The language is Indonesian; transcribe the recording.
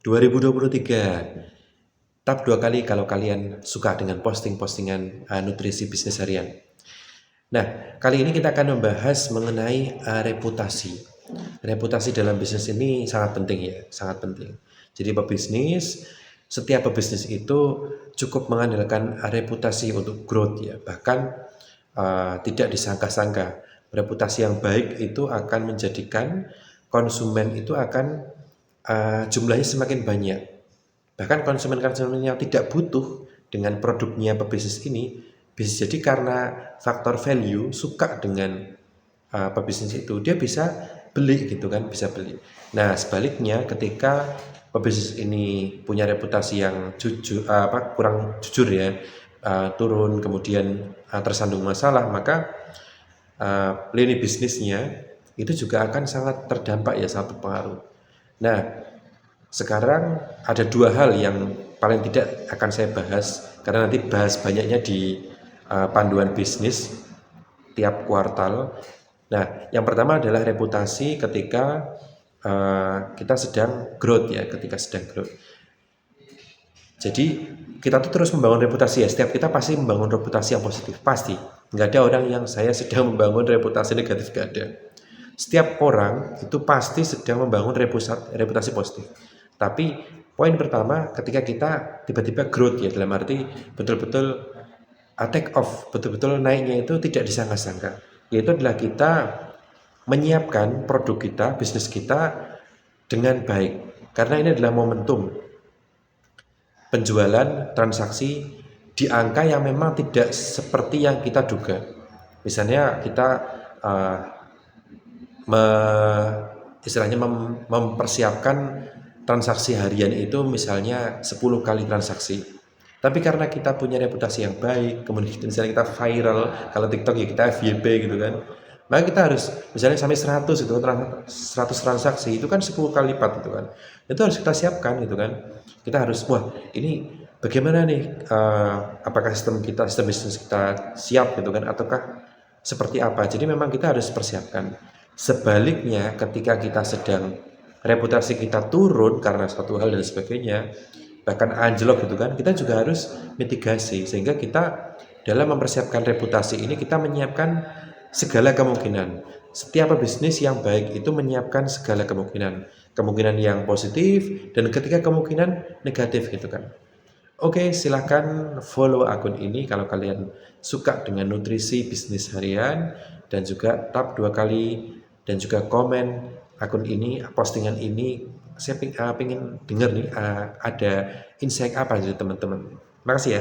2023. Tap 2 kali kalau kalian suka dengan posting-postingan nutrisi bisnis harian. Nah, kali ini kita akan membahas mengenai reputasi. Reputasi dalam bisnis ini sangat penting ya, sangat penting. Jadi setiap pebisnis itu cukup mengandalkan reputasi untuk growth ya. Bahkan tidak disangka-sangka. Reputasi yang baik itu akan menjadikan konsumen itu akan jumlahnya semakin banyak. Bahkan konsumen-konsumen yang tidak butuh dengan produknya pebisnis ini bisa jadi karena faktor value, suka dengan pebisnis itu, dia bisa beli gitu kan, bisa beli. Nah, sebaliknya ketika pebisnis ini punya reputasi yang kurang jujur ya, turun kemudian tersandung masalah, maka lini bisnisnya itu juga akan sangat terdampak ya, sangat berpengaruh. Nah, sekarang ada dua hal yang paling tidak akan saya bahas, karena nanti bahas banyaknya di panduan bisnis tiap kuartal. Nah, yang pertama adalah reputasi ketika kita sedang growth ya, ketika sedang growth. Jadi kita tuh terus membangun reputasi ya. Setiap kita pasti membangun reputasi yang positif, pasti. Nggak ada orang yang saya sedang membangun reputasi negatif, nggak ada. Setiap orang itu pasti sedang membangun reputasi positif. Tapi poin pertama ketika kita tiba-tiba growth ya, dalam arti betul-betul take off, betul-betul naiknya itu tidak disangka-sangka. Yaitu adalah kita menyiapkan produk kita, bisnis kita dengan baik. Karena ini adalah momentum penjualan transaksi di angka yang memang tidak seperti yang kita duga. Misalnya kita istilahnya mempersiapkan transaksi harian itu misalnya 10 kali transaksi. Tapi karena kita punya reputasi yang baik, kemudian misalnya kita viral, kalau TikTok ya kita FYP gitu kan. Maka kita harus misalnya sampai 100 itu 100 transaksi itu kan 10 kali lipat gitu kan. Itu harus kita siapkan gitu kan. Kita harus wah, ini bagaimana nih apakah sistem bisnis kita siap gitu kan, ataukah seperti apa. Jadi memang kita harus persiapkan. Sebaliknya ketika kita sedang reputasi kita turun karena satu hal dan sebagainya, bahkan anjlok gitu kan, kita juga harus mitigasi sehingga kita dalam mempersiapkan reputasi ini kita menyiapkan segala kemungkinan. Setiap bisnis yang baik itu menyiapkan segala kemungkinan yang positif dan ketika kemungkinan negatif gitu kan. Oke, silahkan follow akun ini kalau kalian suka dengan nutrisi bisnis harian, dan juga tap 2 kali dan juga komen akun ini, postingan ini. Saya pengen dengar nih ada insight apa dari teman-teman. Makasih ya.